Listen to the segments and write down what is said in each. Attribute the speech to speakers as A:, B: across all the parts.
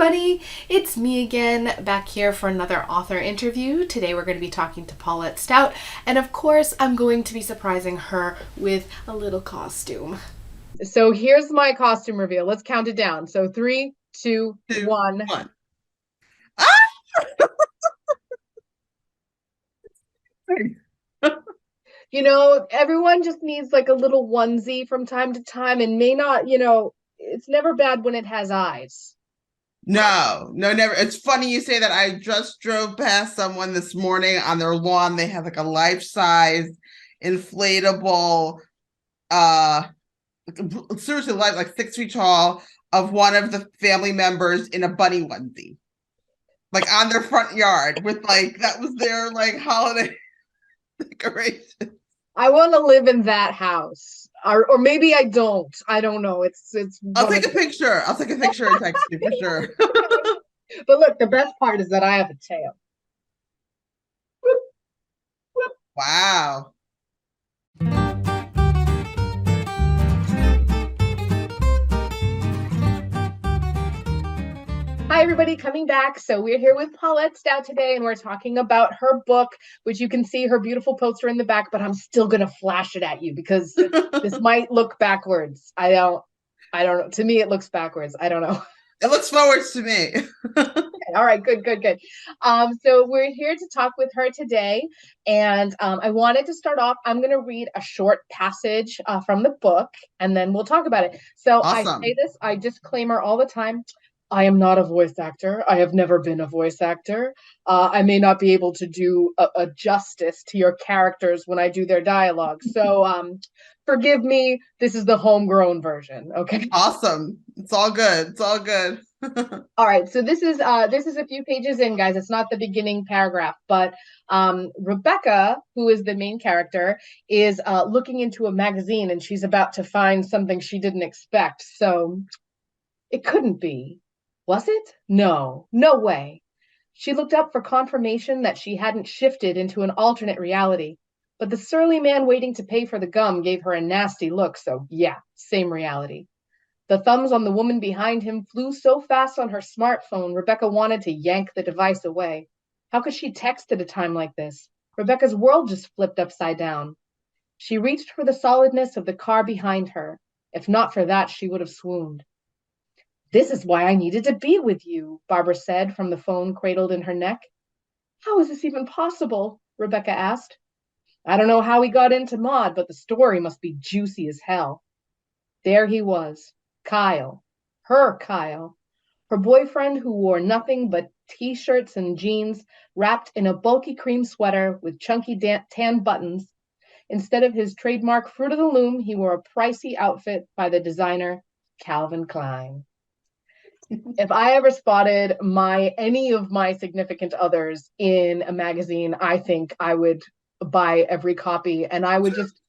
A: everybody, it's me again, back here for another author interview. Today we're going to be talking to Paulette Stout, and of course I'm going to be surprising her with a little costume.
B: So here's my costume reveal. Let's count it down. So three, two,
C: Two,
B: one.
C: one. Ah!
B: Everyone just needs like a little onesie from time to time and may not, it's never bad when it has eyes.
C: No, no, never. It's funny you say that. I just drove past someone this morning on their lawn. They have like a life-size inflatable, uh, seriously, like 6 feet tall of one of the family members in a bunny onesie, like on their front yard with like that was their like holiday decoration.
B: I want to live in that house. Or maybe I don't. I don't know. It's
C: I'll
B: one of
C: take a picture. I'll take a picture and text you for sure.
B: But look, the best part is that I have a tail.
C: Wow.
B: Hi, everybody, coming back. So we're here with Paulette Stout today, and we're talking about her book, which you can see her beautiful poster in the back, but I'm still going to flash it at you because this might look backwards. I don't know. To me, it looks backwards. I don't know.
C: It looks forwards to me.
B: All right, good, good, good. So we're here to talk with her today, and I wanted to start off. I'm going to read a short passage from the book, and then we'll talk about it. So I say
C: Awesome.
B: this, I disclaimer all the time. I am not a voice actor. I have never been a voice actor. I may not be able to do a justice to your characters when I do their dialogue. So forgive me. This is the homegrown version. Okay.
C: Awesome. It's all good. It's all good.
B: All right, so this is a few pages in, guys. It's not the beginning paragraph, but Rebecca, who is the main character, is looking into a magazine and she's about to find something she didn't expect. So it couldn't be, was it? No, no way. She looked up for confirmation that she hadn't shifted into an alternate reality, but the surly man waiting to pay for the gum gave her a nasty look. So yeah, same reality. The thumbs on the woman behind him flew so fast on her smartphone, Rebecca wanted to yank the device away. How could she text at a time like this? Rebecca's world just flipped upside down. She reached for the solidness of the car behind her. If not for that, she would have swooned. This is why I needed to be with you, Barbara said from the phone cradled in her neck. How is this even possible? Rebecca asked. I don't know how he got into Maud, but the story must be juicy as hell. There he was, Kyle, her boyfriend who wore nothing but t-shirts and jeans wrapped in a bulky cream sweater with chunky tan buttons. Instead of his trademark Fruit of the Loom, he wore a pricey outfit by the designer Calvin Klein. If I ever spotted any of my significant others in a magazine, I think I would buy every copy and I would just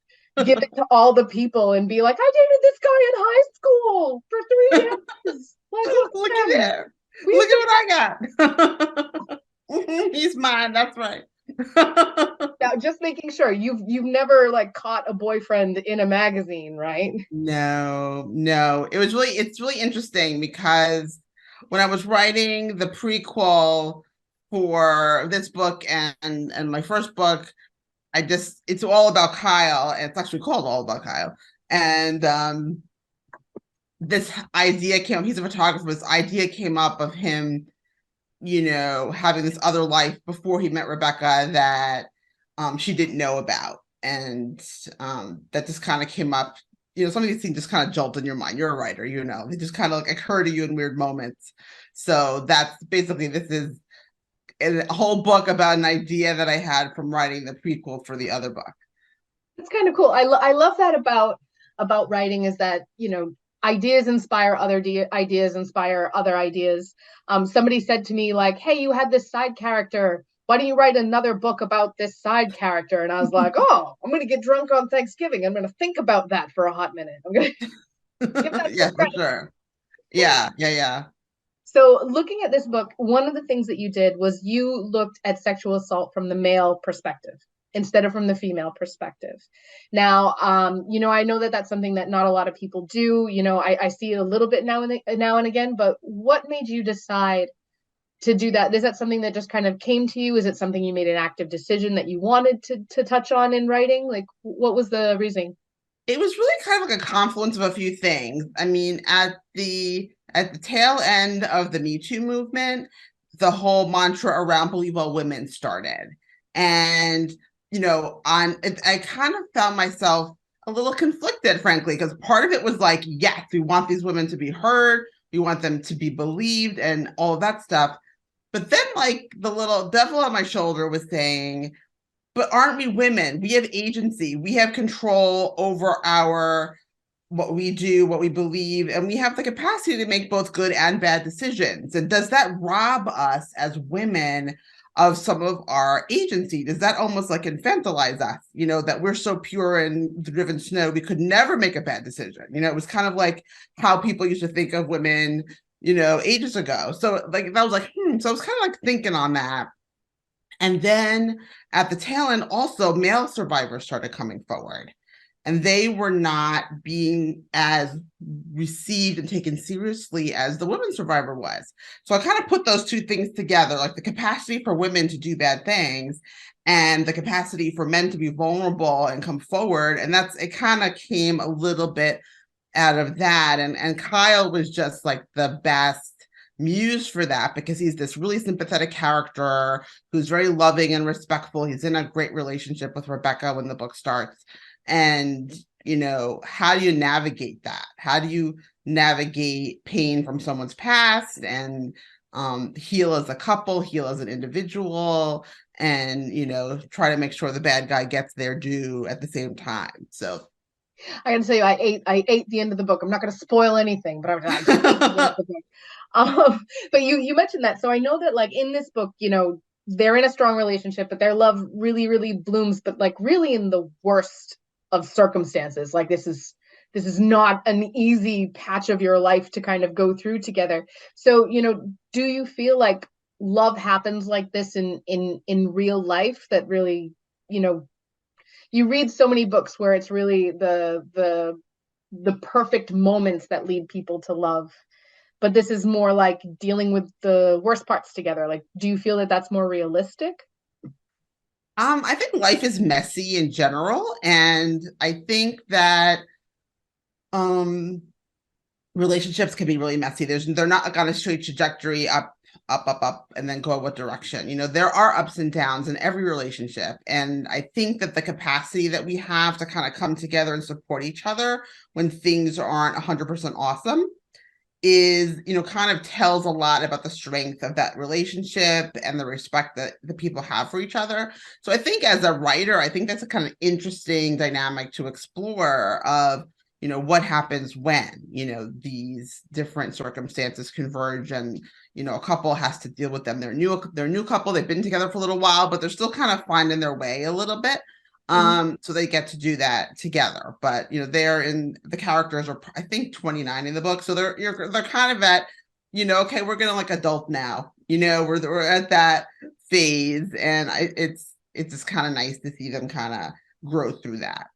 B: give it to all the people and be like, I dated this guy in high school for 3 years. Let's
C: Look
B: look
C: at
B: at him.
C: there.
B: We
C: Look at what I got. He's mine. That's right.
B: now just making sure you've never like caught a boyfriend in a magazine, right?
C: No, no. It's really interesting because when I was writing the prequel for this book and my first book, it's all about Kyle, and it's actually called All About Kyle. And this idea came, he's a photographer, this idea came up of him, having this other life before he met Rebecca that she didn't know about. And that just kind of came up. Some of these things just kind of jolt in your mind. You're a writer, they just kind of like occur to you in weird moments. So that's basically, this is a whole book about an idea that I had from writing the prequel for the other book.
B: It's kind of cool. I love that about writing is that, ideas inspire ideas inspire other ideas. Somebody said to me like, hey, you had this side character, why don't you write another book about this side character? And I was like, oh, I'm going to get drunk on Thanksgiving, I'm going to think about that for a hot minute, I'm going to give that
C: Yeah,
B: some
C: for
B: credit.
C: sure. Yeah, yeah, yeah.
B: So looking at this book, one of the things that you did was you looked at sexual assault from the male perspective. instead of from the female perspective. Now, I know that that's something that not a lot of people do. I see it a little bit now and again, but what made you decide to do that? Is that something that just kind of came to you? Is it something you made an active decision that you wanted to touch on in writing? Like, what was the reasoning?
C: It was really kind of like a confluence of a few things. I mean, at the tail end of the Me Too movement, the whole mantra around believe all women started. And, I kind of found myself a little conflicted, frankly, because part of it was like, yes, we want these women to be heard, we want them to be believed and all of that stuff. But then, like, the little devil on my shoulder was saying, but aren't we women? We have agency. We have control over what we do, what we believe, and we have the capacity to make both good and bad decisions. And does that rob us as women of some of our agency? Does that almost like infantilize us, that we're so pure and driven snow, we could never make a bad decision? It was kind of like how people used to think of women, ages ago. So like, that was like, So I was kind of like thinking on that. And then at the tail end, also male survivors started coming forward, and they were not being as received and taken seriously as the women survivor was. So I kind of put those two things together, like the capacity for women to do bad things and the capacity for men to be vulnerable and come forward. And it kind of came a little bit out of that. And Kyle was just like the best muse for that, because he's this really sympathetic character who's very loving and respectful. He's in a great relationship with Rebecca when the book starts. And, how do you navigate that? How do you navigate pain from someone's past and heal as a couple, heal as an individual, and, try to make sure the bad guy gets their due at the same time. So
B: I gotta tell you, I ate the end of the book. I'm not gonna spoil anything, but I ate the end of the book. But you mentioned that, so I know that like in this book, they're in a strong relationship, but their love really, really blooms, but like really in the worst of circumstances. Like this is not an easy patch of your life to kind of go through together. So, do you feel like love happens like this in real life, that really, you read so many books where it's really the perfect moments that lead people to love, but this is more like dealing with the worst parts together. Like, do you feel that that's more realistic?
C: I think life is messy in general, and I think that relationships can be really messy. They're not like on a straight trajectory up, and then go what direction. There are ups and downs in every relationship, and I think that the capacity that we have to kind of come together and support each other when things aren't 100% awesome is, kind of tells a lot about the strength of that relationship and the respect that the people have for each other. So I think as a writer, I think that's a kind of interesting dynamic to explore of, what happens when, these different circumstances converge, and, a couple has to deal with them. They're new couple, they've been together for a little while, but they're still kind of finding their way a little bit. So they get to do that together. But the characters are, I think, 29 in the book, so they're kind of at, okay, we're gonna like adult now. We're at that phase, and it's just kind of nice to see them kind of grow through that.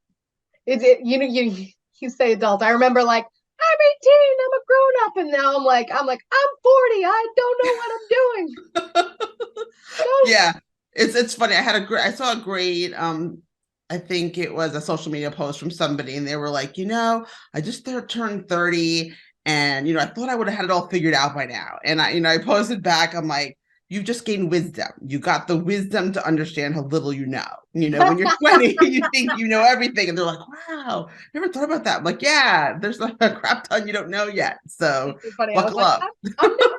B: You say adult. I remember like I'm 18, I'm a grown up, and now I'm like I'm 40. I don't know what I'm doing.
C: Yeah, it's funny. I saw a great I think it was a social media post from somebody, and they were like, I just turned 30, and I thought I would have had it all figured out by now. And I posted back, I'm like, you've just gained wisdom. You got the wisdom to understand how little you know. When you're 20, you think you know everything, and they're like, wow, never thought about that. I'm like, yeah, there's like a crap ton you don't know yet. So
B: funny.
C: buckle up.
B: I'm never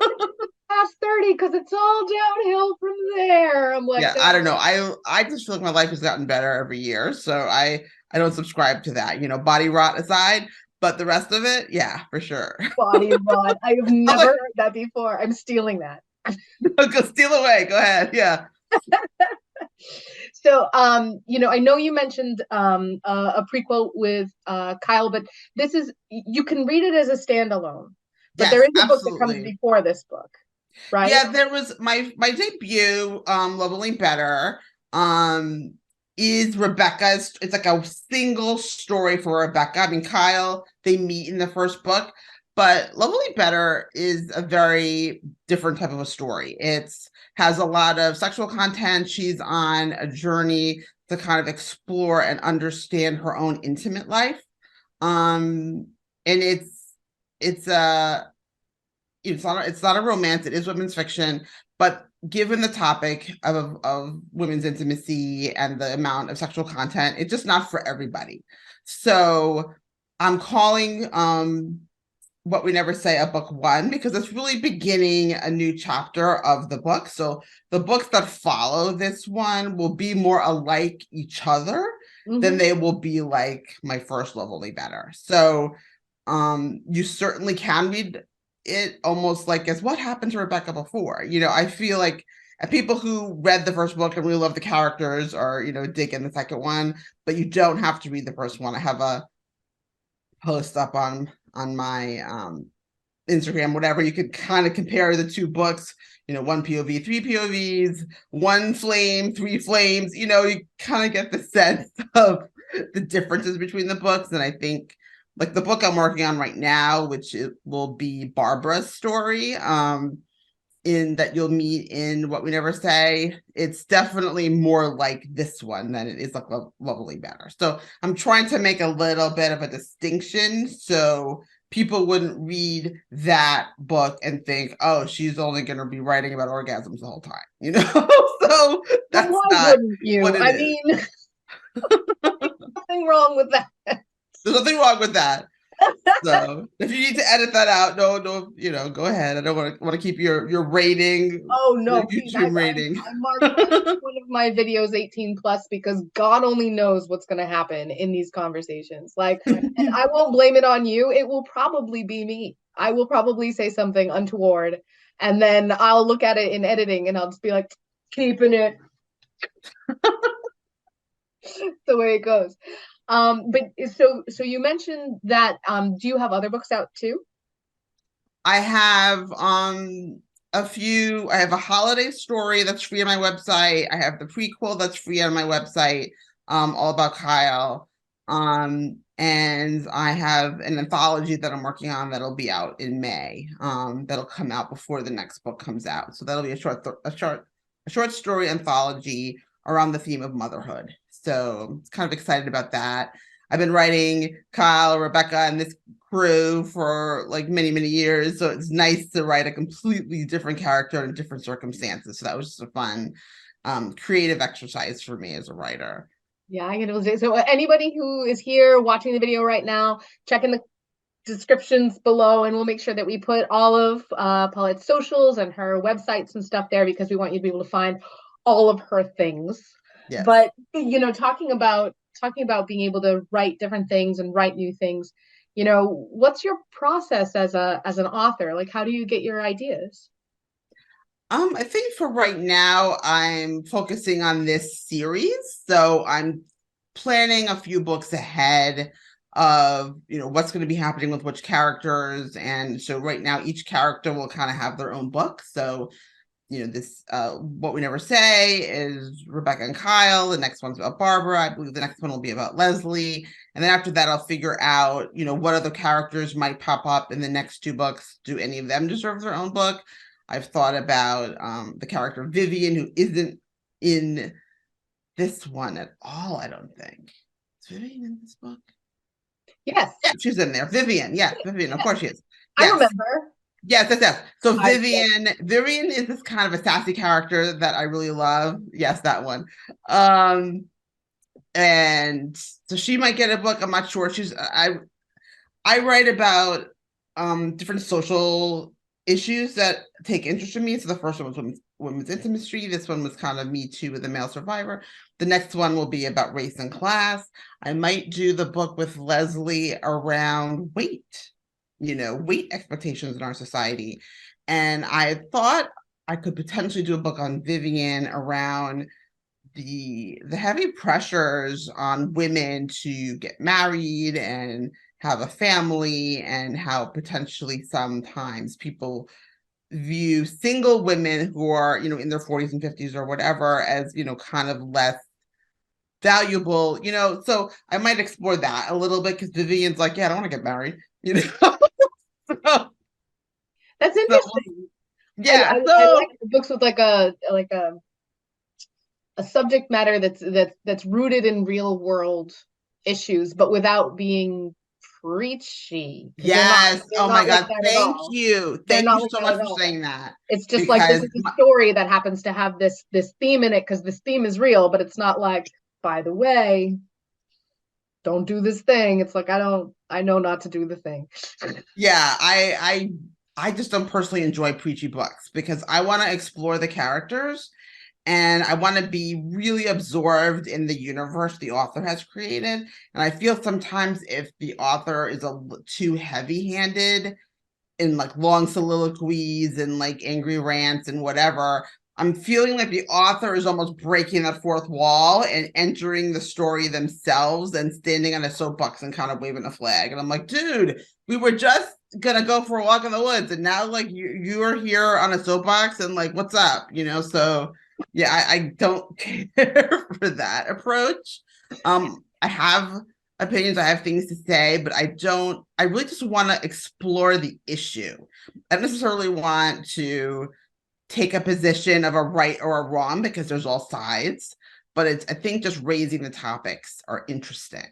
B: past 30 because it's all downhill from there. I'm like,
C: yeah, I don't know. I just feel like my life has gotten better every year. So I don't subscribe to that, body rot aside, but the rest of it, yeah, for sure.
B: Body rot. I have never heard that before. I'm stealing that.
C: Go steal away. Go ahead. Yeah.
B: So, I know you mentioned a prequel with Kyle, but you can read it as a standalone. But
C: yes,
B: there is a
C: absolutely.
B: book that comes before this book, right?
C: Yeah, there was my debut, Love Only Better. is Rebecca's. It's like a single story for Rebecca. I mean, Kyle, they meet in the first book, but Lovely Better is a very different type of a story. It's has a lot of sexual content. She's on a journey to kind of explore and understand her own intimate life. And it's a it's not a romance. It is women's fiction, but given the topic of women's intimacy and the amount of sexual content, it's just not for everybody. So I'm calling What We Never Say a book one, because it's really beginning a new chapter of the book. So the books that follow this one will be more alike each other than they will be like my first Lovely Better. So you certainly can read it almost like as what happened to Rebecca before. I feel like people who read the first book and really love the characters are, dig in the second one, but you don't have to read the first one. I have a post up on my Instagram, whatever. You could kind of compare the two books, one POV, three POVs, one flame, three flames. You kind of get the sense of the differences between the books. And I think like the book I'm working on right now, which it will be Barbara's story, in that you'll meet in What We Never Say, it's definitely more like this one than it is like Lovely Better. So I'm trying to make a little bit of a distinction so people wouldn't read that book and think, oh, she's only going to be writing about orgasms the whole time, So that's
B: why
C: not
B: wouldn't you?
C: what it
B: I
C: is.
B: mean, nothing wrong with that.
C: There's nothing wrong with that. So if you need to edit that out, no, go ahead. I don't want to keep your rating.
B: Oh no,
C: your
B: please!
C: YouTube rating.
B: I marked one of my videos 18 plus because God only knows what's going to happen in these conversations. Like, and I won't blame it on you. It will probably be me. I will probably say something untoward, and then I'll look at it in editing, and I'll just be like, keeping it. The way it goes. But so you mentioned that do you have other books out too?
C: I have a few. I have a holiday story that's free on my website. I have the prequel that's free on my website, all about Kyle. And I have an anthology that I'm working on that'll be out in May. That'll come out before the next book comes out. So that'll be a short story anthology around the theme of motherhood. So I'm kind of excited about that. I've been writing Kyle, Rebecca, and this crew for like many, many years. So it's nice to write a completely different character in different circumstances. So that was just a fun creative exercise for me as a writer.
B: Yeah, I can say so. Anybody who is here watching the video right now, check in the descriptions below, and we'll make sure that we put all of Paulette's socials and her websites and stuff there because we want you to be able to find all of her things.
C: Yes.
B: But talking about being able to write different things and write new things, what's your process as an author? Like, how do you get your ideas?
C: I think for right now, I'm focusing on this series. So I'm planning a few books ahead of, what's going to be happening with which characters. And so right now, each character will kind of have their own book. So, this What We Never Say is Rebecca and Kyle. The next one's about Barbara. I believe the next one will be about Leslie. And then after that, I'll figure out, what other characters might pop up in the next two books. Do any of them deserve their own book? I've thought about the character Vivian, who isn't in this one at all, I don't think. Is Vivian in this book?
B: Yes.
C: Yeah, she's in there. Vivian. Yeah, Vivian. Of course she is.
B: Yes. I remember.
C: Yes. So Vivian is this kind of a sassy character that I really love. Yes, that one. And so she might get a book. I'm not sure. I write about different social issues that take interest in me. So the first one was women's intimacy. This one was kind of Me Too with a male survivor. The next one will be about race and class. I might do the book with Leslie around weight, weight expectations in our society. And I thought I could potentially do a book on Vivian around the heavy pressures on women to get married and have a family, and how potentially sometimes people view single women who are, in their 40s and 50s or whatever as, kind of less valuable, so I might explore that a little bit because Vivian's like, yeah, I don't want to get married, so,
B: That's
C: so
B: interesting.
C: yeah,
B: I
C: so
B: like books with like a subject matter that's rooted in real world issues, but without being preachy. Because
C: yes,
B: they're
C: oh my
B: not like
C: God,
B: that at all. They're
C: thank you
B: not like
C: so
B: that
C: much
B: at
C: for
B: all.
C: saying that,
B: It's just like this
C: because
B: is a story that happens to have this theme in it because this theme is real, but it's not like, by the way, don't do this thing. It's like I know not to do the thing.
C: yeah, I just don't personally enjoy preachy books because I want to explore the characters and I want to be really absorbed in the universe the author has created. And I feel sometimes if the author is too heavy-handed in like long soliloquies and like angry rants and whatever, I'm feeling like the author is almost breaking that fourth wall and entering the story themselves and standing on a soapbox and kind of waving a flag. And I'm like, dude, we were just gonna go for a walk in the woods, and now like you're here on a soapbox and like, what's up? So yeah, I don't care for that approach. I have opinions, I have things to say, but I really just want to explore the issue. I don't necessarily want to take a position of a right or a wrong because there's all sides, but I think just raising the topics are interesting.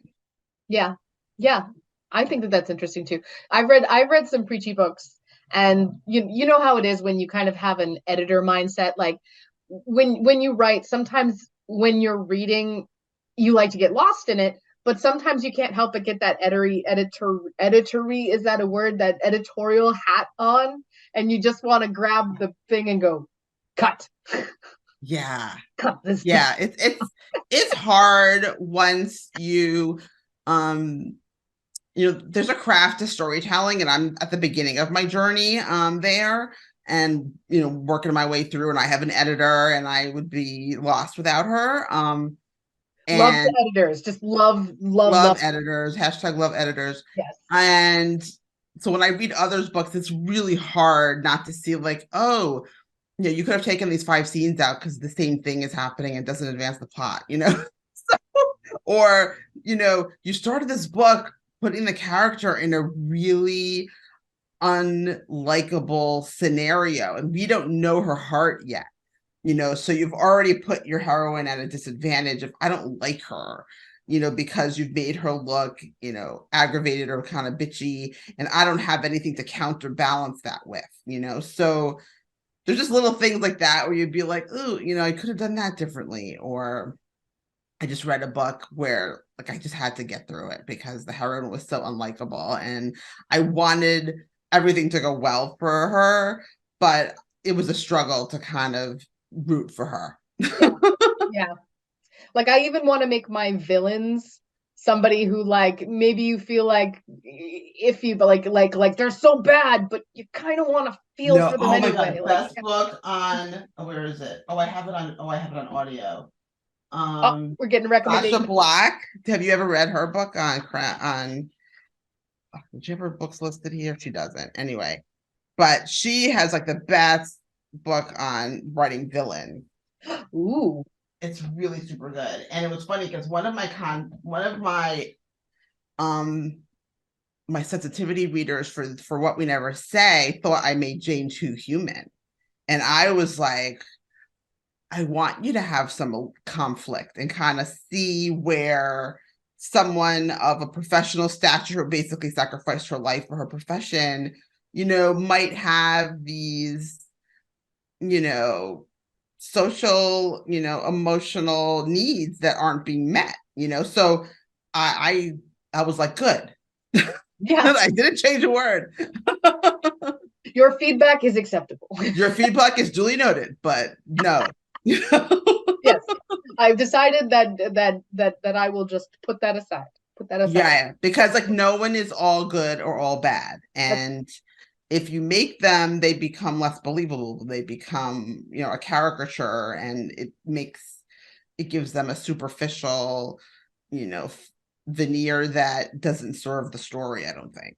B: Yeah. Yeah. I think that's interesting too. I've read some preachy books, and you know how it is when you kind of have an editor mindset. Like when you write, sometimes when you're reading, you like to get lost in it, but sometimes you can't help but get that editory, is that a word? That editorial hat on, and you just want to grab the thing and go, cut,
C: Yeah.
B: cut this.
C: Yeah, it's hard once um there's a craft to storytelling, and I'm at the beginning of my journey there, and working my way through, and I have an editor and I would be lost without her.
B: Love
C: And
B: the editors, just love.
C: love editors, hashtag love editors.
B: Yes.
C: And so when I read others' books, it's really hard not to see like, oh, you could have taken these 5 scenes out because the same thing is happening and doesn't advance the plot, so, or you started this book putting the character in a really unlikable scenario and we don't know her heart yet, so you've already put your heroine at a disadvantage if I don't like her, because you've made her look aggravated or kind of bitchy, and I don't have anything to counterbalance that with, so there's just little things like that where you'd be like, ooh, I could have done that differently. Or I just read a book where like I just had to get through it because the heroine was so unlikable and I wanted everything to go well for her, but it was a struggle to kind of root for her.
B: Yeah. Yeah. Like I even want to make my villains somebody who like maybe you feel like iffy, but like they're so bad, but you kind of want to feel
C: No,
B: for them
C: oh my
B: anyway.
C: God,
B: Like,
C: best book on, where is it? I have it on audio.
B: oh, we're getting
C: Sasha
B: recommendations.
C: Black. Have you ever read her book did you have her books listed here? She doesn't. Anyway, but she has like the best book on writing villain.
B: Ooh.
C: It's really super good. And it was funny because one of um my sensitivity readers for What We Never Say thought I made Jane too human. And I was like, I want you to have some conflict and kind of see where someone of a professional stature who basically sacrificed her life for her profession, might have these, social, emotional needs that aren't being met, So I was like, good.
B: Yeah.
C: I didn't change a word.
B: Your feedback is acceptable.
C: Your feedback is duly noted, but no.
B: Yes. I've decided that I will just put that aside. Put that aside.
C: Yeah, because like no one is all good or all bad. And if you make them, they become less believable. They become, a caricature, and it gives them a superficial, veneer that doesn't serve the story, I don't think.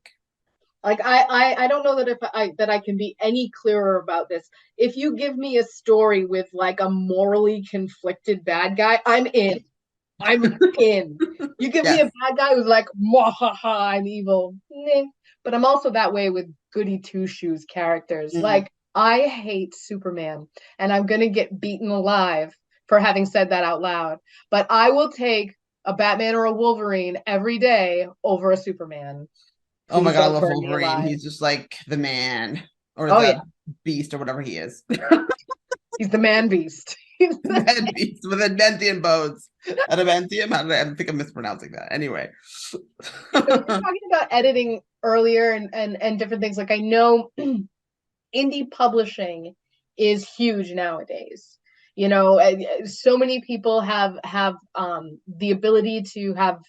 B: Like I don't know that I can be any clearer about this. If you give me a story with like a morally conflicted bad guy, I'm in. I'm in. You give me a bad guy who's like, "Mwahaha, I'm evil." Nah. But I'm also that way with goody two shoes characters. Like, I hate Superman, and I'm gonna get beaten alive for having said that out loud. But I will take a Batman or a Wolverine every day over a Superman.
C: Oh my
B: Please
C: God, I
B: don't
C: love
B: burn me
C: Wolverine.
B: alive.
C: He's just like the man or
B: Oh yeah,
C: the beast or whatever he is.
B: he's the man beast.
C: Man beast with adamantine bones. Adamantium? I think I'm mispronouncing that. Anyway.
B: So we were talking about editing earlier and different things. Like, I know indie publishing is huge nowadays. You know, so many people have the ability to have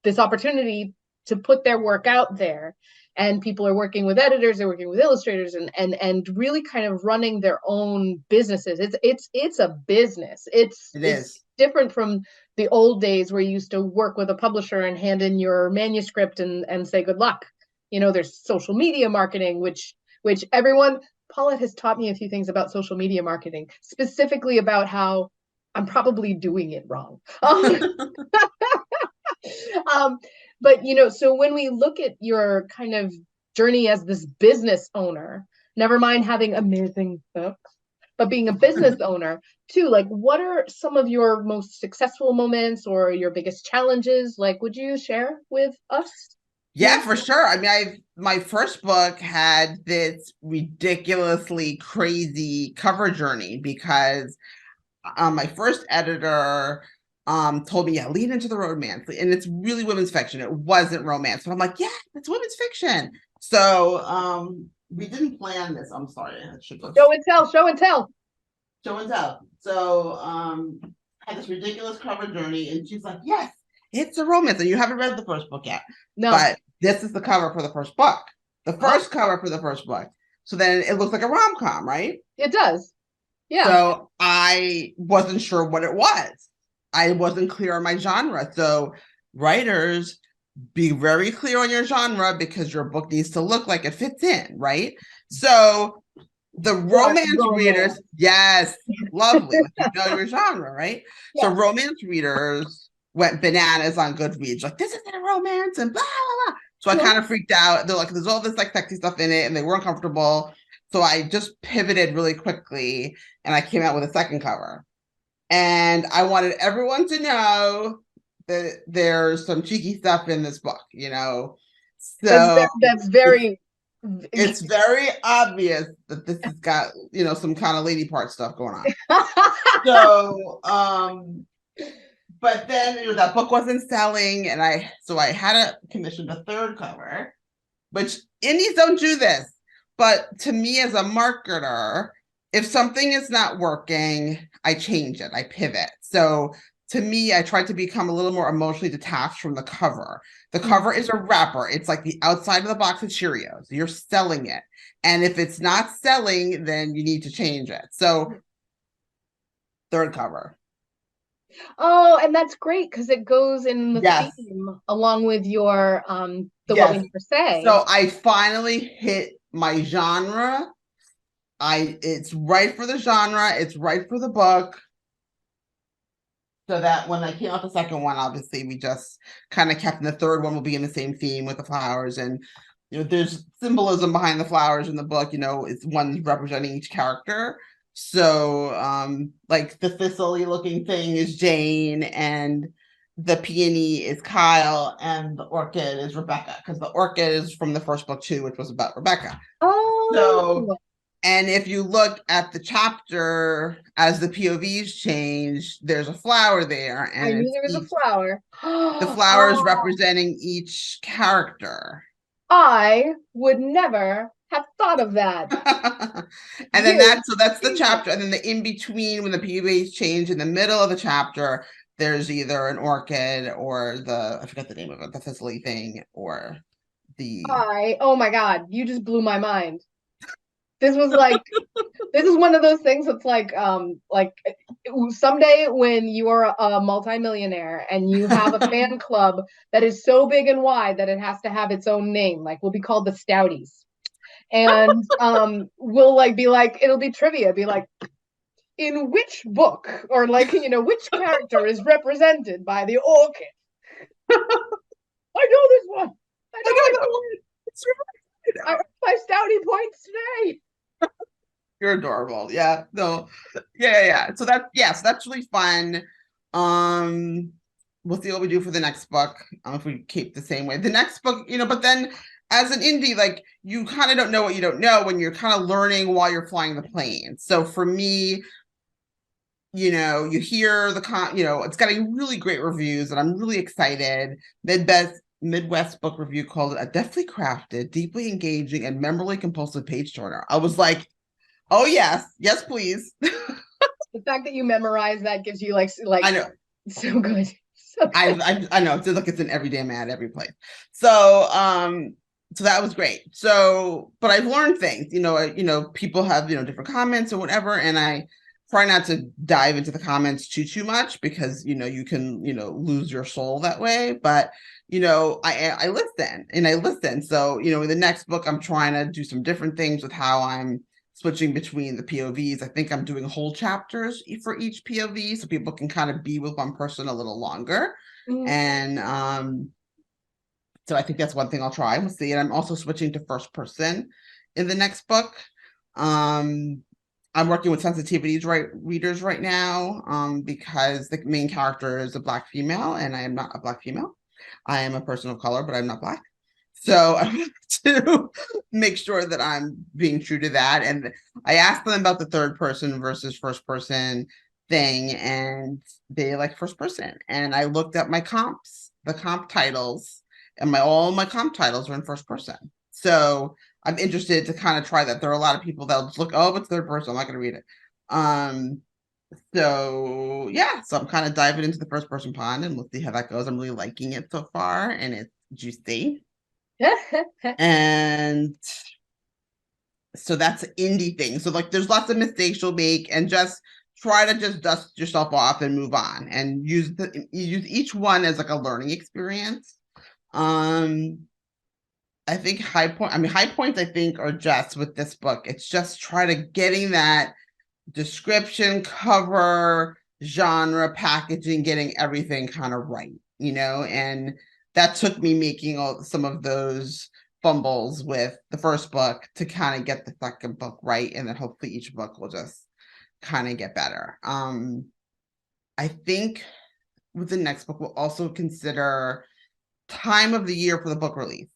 B: this opportunity to put their work out there, and people are working with editors, they're working with illustrators, and really kind of running their own businesses. It's a business.
C: It
B: It's
C: is.
B: different from the old days where you used to work with a publisher and hand in your manuscript and say good luck. You know, there's social media marketing, which everyone, Paulette has taught me a few things about social media marketing, specifically about how I'm probably doing it wrong. um, but you know, so when we look at your kind of journey as this business owner, never mind having amazing books, but being a business owner too, like, what are some of your most successful moments or your biggest challenges? Like, would you share with us?
C: Yeah, for sure. I mean, my first book had this ridiculously crazy cover journey because my first editor told me, yeah, lean into the romance. And it's really women's fiction. It wasn't romance. But I'm like, yeah, it's women's fiction. So we didn't plan this. I'm sorry. I should go
B: Show and tell, show and tell.
C: show and tell. So had this ridiculous cover journey, and she's like, yes, it's a romance. And you haven't read the first book yet.
B: No.
C: But this is the cover for the first book. The first cover for the first book. So then it looks like a rom-com, right?
B: It does. Yeah.
C: So I wasn't sure what it was. I wasn't clear on my genre. So writers, be very clear on your genre because your book needs to look like it fits in, right? So the romance readers, yes, lovely. You know your genre, right? Yeah. So romance readers went bananas on Goodreads, like, this isn't a romance and blah, blah, blah. So I kind of freaked out. They're like, there's all this like sexy stuff in it, and they weren't comfortable. So I just pivoted really quickly, and I came out with a second cover. And I wanted everyone to know that there's some cheeky stuff in this book, you know. So
B: that's very
C: it's very obvious that this has got, you know, some kind of lady part stuff going on. So but then, you know, that book wasn't selling, and I had to commission a third cover, which indies don't do this. But to me, as a marketer, if something is not working, I change it, I pivot. So to me, I try to become a little more emotionally detached from the cover. The cover is a wrapper. It's like the outside of the box of Cheerios. You're selling it. And if it's not selling, then you need to change it. So third cover.
B: Oh, and that's great because it goes in the theme along with your the what we never say.
C: So I finally hit my genre. It's right for the genre, it's right for the book. So that when I came out the second one, obviously we just kind of kept, and the third one will be in the same theme with the flowers, and you know, there's symbolism behind the flowers in the book. You know, it's one representing each character. So like the thistle-y looking thing is Jane, and the peony is Kyle, and the orchid is Rebecca, because the orchid is from the first book too, which was about Rebecca.
B: Oh.
C: So, and if you look at the chapter as the POVs change, there's a flower there, and
B: I knew there was a flower.
C: The flower is representing each character.
B: I would never have thought of that.
C: And then that's the chapter, and then the in between, when the POVs change in the middle of the chapter, there's either an orchid or I forget the name of it, the thistle-y thing, or the.
B: Oh my God, you just blew my mind. This was like, this is one of those things that's like someday when you are a multimillionaire and you have a fan club that is so big and wide that it has to have its own name, like we'll be called the Stouties. And we'll like be like, it'll be trivia, be like, in which book, or like, which character is represented by the orchid? I know this one. I know that one. It's right. I earned my Stouty points today.
C: You're adorable. Yeah. No. Yeah. So that's really fun. We'll see what we do for the next book. If we keep the same way. The next book, but then as an indie, like you kind of don't know what you don't know when you're kind of learning while you're flying the plane. So for me, you hear it's getting really great reviews, and I'm really excited. Midwest book review called it a deftly crafted, deeply engaging, and memorably compulsive page turner. I was like, oh yes, please.
B: The fact that you memorize that gives you like
C: I know,
B: so good. So good.
C: I know. It's like it's in every damn ad, every place. So so that was great. So, but I've learned things. People have different comments or whatever, and I try not to dive into the comments too much because you can lose your soul that way. But I listen. So in the next book, I'm trying to do some different things with how I'm switching between the POVs. I think I'm doing whole chapters for each POV so people can kind of be with one person a little longer. Mm-hmm. And so I think that's one thing I'll try. We'll see. And I'm also switching to first person in the next book. I'm working with sensitivities readers right now because the main character is a Black female, and I am not a Black female. I am a person of color, but I'm not Black. So I have to make sure that I'm being true to that. And I asked them about the third person versus first person thing, and they like first person. And I looked at my comps, the comp titles, and all my comp titles are in first person. So I'm interested to kind of try that. There are a lot of people that'll just look, oh, it's third person, I'm not going to read it. So yeah, so I'm kind of diving into the first person pond, and we'll see how that goes. I'm really liking it so far, and it's juicy. And so that's an indie thing. So like there's lots of mistakes you'll make, and just try to just dust yourself off and move on, and use each one as like a learning experience. I think high points I think are just with this book. It's just try to getting that description, cover, genre, packaging, getting everything kind of right, and that took me making some of those fumbles with the first book to kind of get the second book right, and then hopefully each book will just kind of get better. I think with the next book we'll also consider time of the year for the book release.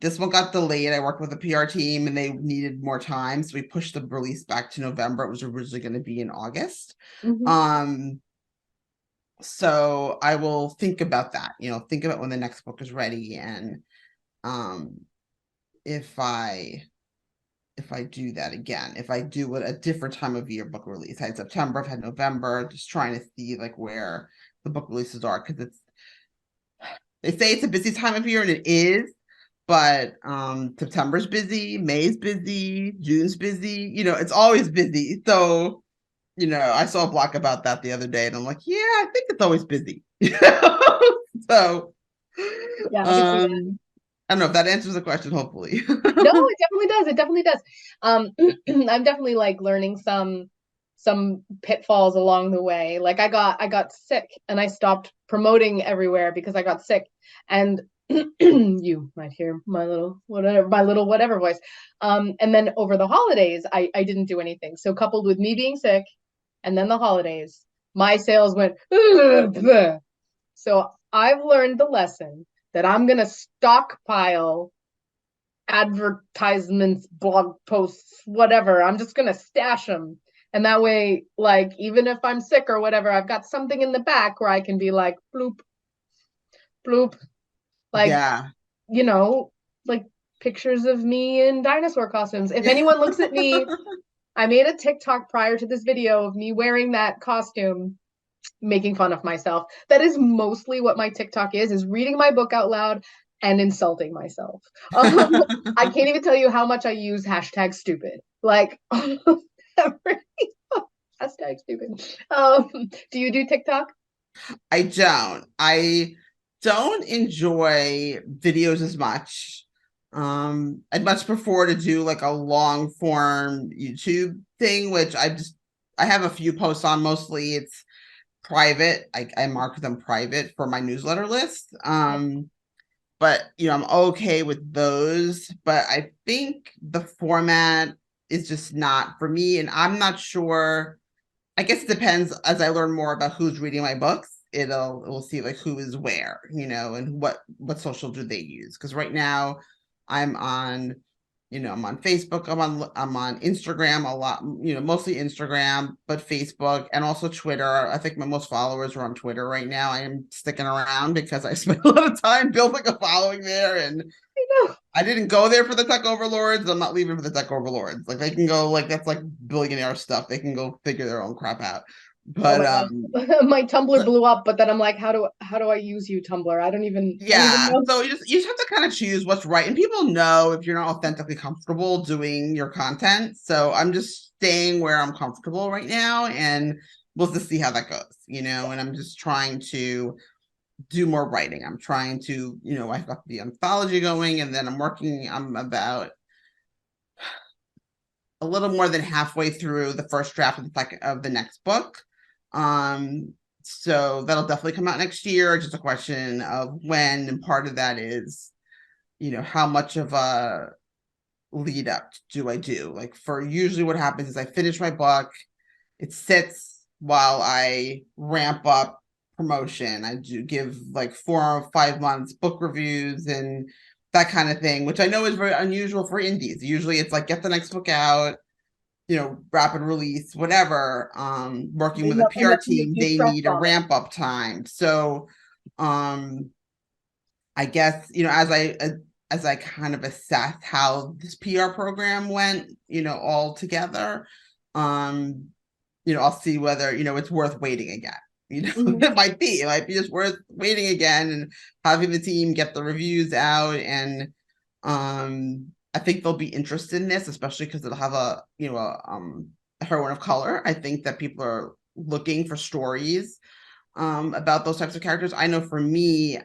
C: This one got delayed. I worked with the PR team and they needed more time, so we pushed the release back to November. It was originally going to be in August. Mm-hmm. So I will think about that, think about when the next book is ready, and if I do that again, if I do a different time of year book release. I had September, I've had November, just trying to see like where the book releases are, because they say it's a busy time of year, and it is. But September's busy, May's busy, June's busy, it's always busy. So, I saw a blog about that the other day, and I'm like, yeah, I think it's always busy. So, yeah, I don't know if that answers the question, hopefully.
B: No, it definitely does. It definitely does. I'm definitely like learning some pitfalls along the way. Like I got sick, and I stopped promoting everywhere because I got sick, and you might hear my little whatever voice. And then over the holidays, I didn't do anything. So coupled with me being sick and then the holidays, my sales went. So I've learned the lesson that I'm going to stockpile advertisements, blog posts, whatever. I'm just going to stash them. And that way, like, even if I'm sick or whatever, I've got something in the back where I can be like, bloop, bloop. Like, yeah. Like pictures of me in dinosaur costumes. If anyone looks at me, I made a TikTok prior to this video of me wearing that costume, making fun of myself. That is mostly what my TikTok is reading my book out loud and insulting myself. I can't even tell you how much I use #stupid. Like, hashtag stupid. Do you do TikTok?
C: I don't enjoy videos as much. I'd much prefer to do like a long form YouTube thing, which I just I have a few posts on, mostly it's private. I mark them private for my newsletter list. But I'm okay with those. But I think the format is just not for me, and I'm not sure. I guess it depends. As I learn more about who's reading my books, we'll see like who is where, and what social do they use. Because right now I'm on, I'm on Facebook, I'm on Instagram a lot, mostly Instagram, but Facebook and also Twitter. I think my most followers are on Twitter right now. I am sticking around because I spent a lot of time building a following there, and
B: I know.
C: I didn't go there for the tech overlords. I'm not leaving for the tech overlords. Like they can go, like that's like billionaire stuff. They can go figure their own crap out.
B: Oh
C: But
B: my God. My Tumblr blew up, but then I'm like, how do I use you, Tumblr? I don't even
C: yeah,
B: know.
C: so you just have to kind of choose what's right, and people know if you're not authentically comfortable doing your content. So I'm just staying where I'm comfortable right now, and we'll just see how that goes. And I'm just trying to do more writing. I'm trying to, I've got the anthology going, and then I'm about a little more than halfway through the first draft of the next book. So that'll definitely come out next year. Just a question of when, and part of that is, how much of a lead up do I do? Like for usually what happens is I finish my book, it sits while I ramp up promotion. I do give like 4 or 5 months book reviews and that kind of thing, which I know is very unusual for indies. Usually it's like get the next book out, rapid release, whatever. Working with a PR
B: Enough to make
C: team,
B: you
C: they
B: stress
C: need a
B: vomit.
C: ramp up time. So I guess, as I kind of assess how this PR program went, all together, I'll see whether, it's worth waiting again.
B: Mhm.
C: It might be just worth waiting again and having the team get the reviews out. And I think they'll be interested in this, especially because it'll have a heroine of color. I think that people are looking for stories about those types of characters. I know for me,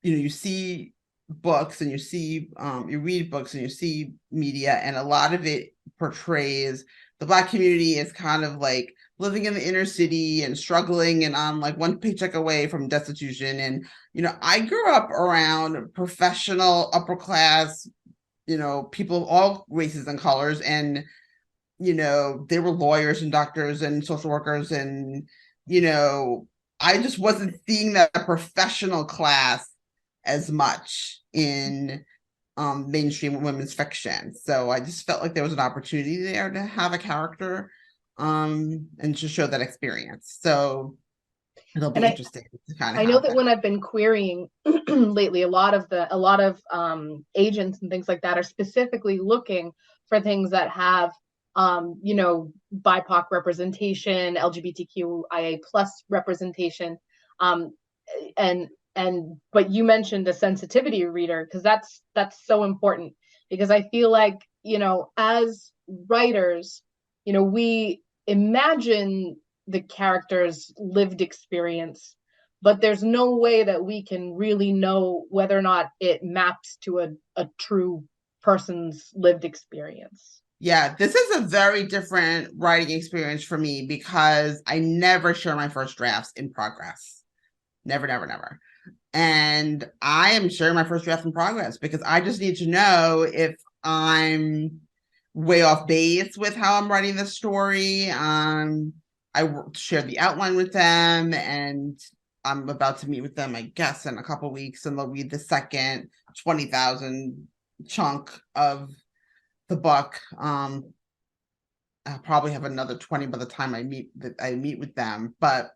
C: you see books and you read books and you see media, and a lot of it portrays the Black community as kind of like living in the inner city and struggling and on like one paycheck away from destitution. And I grew up around professional upper class, people of all races and colors, and they were lawyers and doctors and social workers, and I just wasn't seeing that professional class as much in mainstream women's fiction. So I just felt like there was an opportunity there to have a character and to show that experience. So it'll be
B: And
C: interesting to kind of
B: I know
C: have
B: that
C: that.
B: when I've been querying lately, a lot of agents and things like that are specifically looking for things that have BIPOC representation, LGBTQIA plus representation, um, but you mentioned a sensitivity reader because that's so important because I feel like as writers, we imagine the character's lived experience, but there's no way that we can really know whether or not it maps to a true person's lived experience.
C: Yeah, this is a very different writing experience for me because I never share my first drafts in progress. Never, never, never. And I am sharing my first draft in progress because I just need to know if I'm way off base with how I'm writing the story. I share the outline with them, and I'm about to meet with them, I guess, in a couple weeks, and they'll read the second 20,000 chunk of the book. I'll probably have another 20 by the time I meet with them, but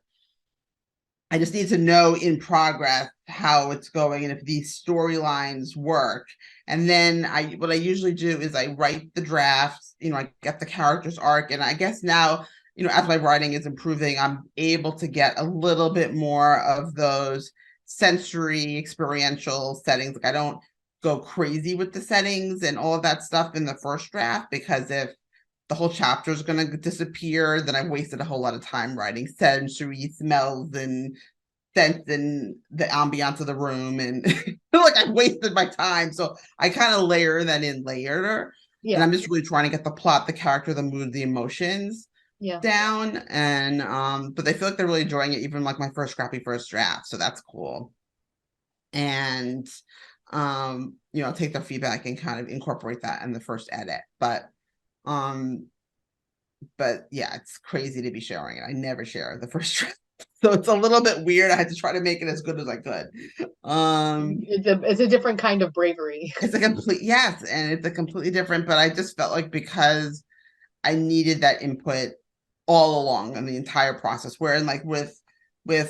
C: I just need to know in progress how it's going and if these storylines work. And then what I usually do is I write the drafts, I get the character's arc. And I guess now, as my writing is improving, I'm able to get a little bit more of those sensory experiential settings. Like I don't go crazy with the settings and all of that stuff in the first draft, because if the whole chapter is going to disappear, then I've wasted a whole lot of time writing sensory smells and sense and the ambiance of the room, and like I've wasted my time. So I kind of layer that in later, and
B: Yeah.
C: I'm just really trying to get the plot, the character, the mood, the emotions down, and but they feel like they're really enjoying it, even like my first scrappy first draft, so that's cool. And take their feedback and kind of incorporate that in the first edit. But yeah, it's crazy to be sharing it. I never share the first draft. So it's a little bit weird. I had to try to make it as good as I could.
B: It's a different kind of bravery.
C: It's a complete yes, and it's a completely different, but I just felt like because I needed that input all along in the entire process. Whereas like with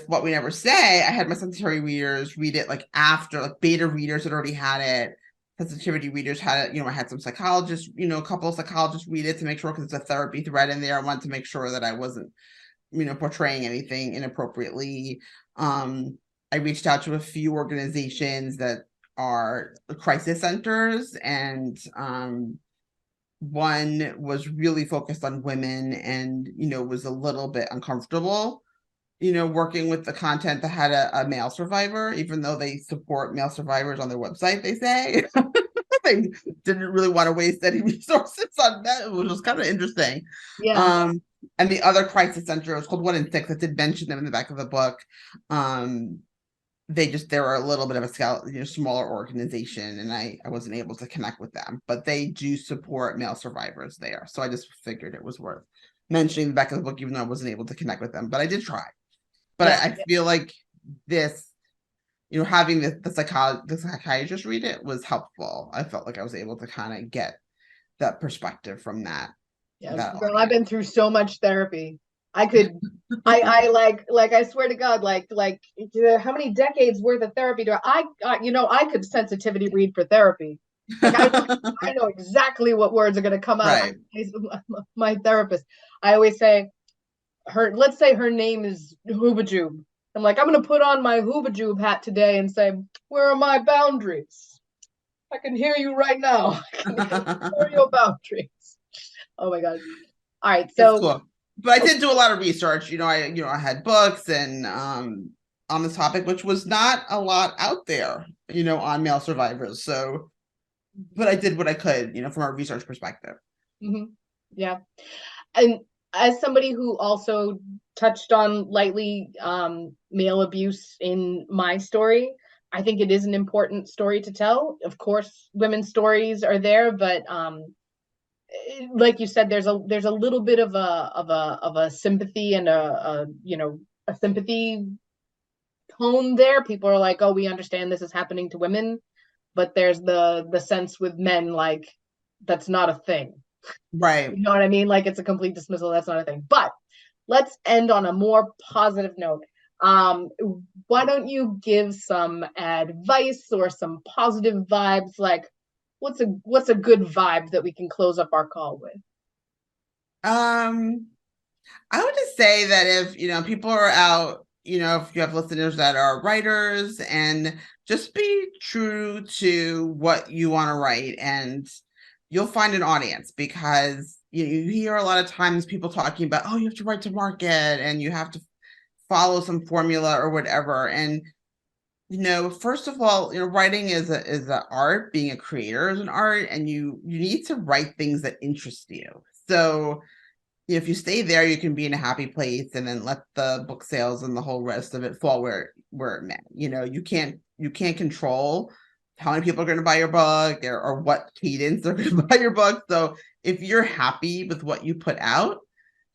C: What We Never Say, I had my sensitivity readers read it like after, like beta readers had already had it. Sensitivity readers had it, I had some psychologists, a couple of psychologists read it to make sure, because it's a therapy thread in there. I wanted to make sure that I wasn't, portraying anything inappropriately. I reached out to a few organizations that are crisis centers, and one was really focused on women and, was a little bit uncomfortable, working with the content that had a male survivor, even though they support male survivors on their website, they say. They didn't really want to waste any resources on that, which was kind of interesting.
B: Yeah.
C: And the other crisis center was called 1 in 6. I did mention them in the back of the book. They were a little bit of a smaller organization, and I wasn't able to connect with them, but they do support male survivors there. So I just figured it was worth mentioning in the back of the book, even though I wasn't able to connect with them, but I did try. But I feel like this, having the psychiatrist read it was helpful. I felt like I was able to kind of get that perspective from that.
B: Yeah, girl, I've been through so much therapy. I swear to God, how many decades worth of therapy do I could sensitivity read for therapy. Like I know exactly what words are going to come out
C: right.
B: of my therapist. I always say let's say her name is Hoobajoob. I'm like, I'm going to put on my Hoobajoob hat today and say, where are my boundaries? I can hear you right now. Where are your boundaries? Oh my God. All right. So
C: cool. But I did do a lot of research. I had books and on this topic, which was not a lot out there, on male survivors. So, but I did what I could, from a research perspective.
B: Mm-hmm. Yeah. And as somebody who also touched on lightly male abuse in my story, I think it is an important story to tell. Of course, women's stories are there, but like you said, there's a little bit of a sympathy and a sympathy tone there. People are like, oh, we understand this is happening to women, but there's the sense with men, like that's not a thing.
C: Right.
B: You know what I mean? Like it's a complete dismissal. That's not a thing. But let's end on a more positive note. Why don't you give some advice or some positive vibes? Like, what's a good vibe that we can close up our call with?
C: I would just say that if people are out, if you have listeners that are writers, and just be true to what you want to write, and you'll find an audience, because you hear a lot of times people talking about, oh, you have to write to market and you have to follow some formula or whatever. And first of all, writing is an art. Being a creator is an art, and you need to write things that interest you. So if you stay there, you can be in a happy place, and then let the book sales and the whole rest of it fall where it meant. You can't control how many people are going to buy your book, or what cadence they're going to buy your book. So if you're happy with what you put out,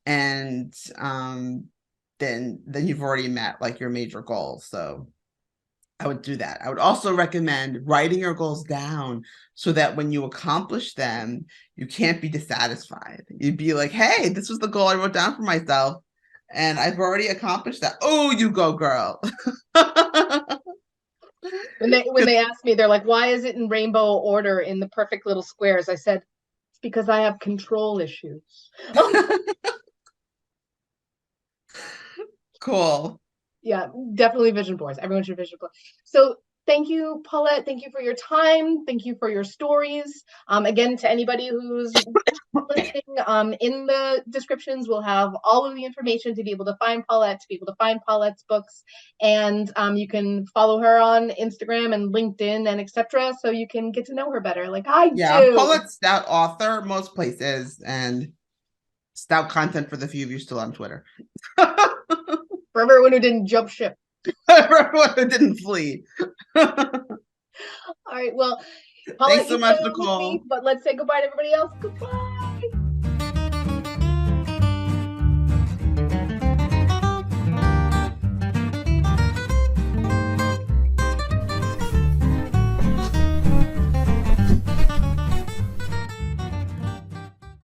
C: and then you've already met like your major goals. So I would do that. I would also recommend writing your goals down, so that when you accomplish them, you can't be dissatisfied. You'd be like, hey, this was the goal I wrote down for myself, and I've already accomplished that. Oh, you go, girl.
B: When they ask me, they're like, why is it in rainbow order in the perfect little squares? I said, it's because I have control issues.
C: Cool.
B: Yeah, definitely vision boards. Everyone should vision board. So thank you, Paulette. Thank you for your time. Thank you for your stories. Again, to anybody who's listening, in the descriptions, we'll have all of the information to be able to find Paulette, to be able to find Paulette's books. And you can follow her on Instagram and LinkedIn and etc. So you can get to know her better, like I do.
C: Paulette Stout author most places, and Stout content for the few of you still on Twitter.
B: For everyone who didn't jump ship.
C: For everyone who didn't flee.
B: All right, well, Paulette,
C: Thanks so
B: you
C: much,
B: stay on with me,
C: Nicole.
B: but let's say goodbye to everybody else. Goodbye.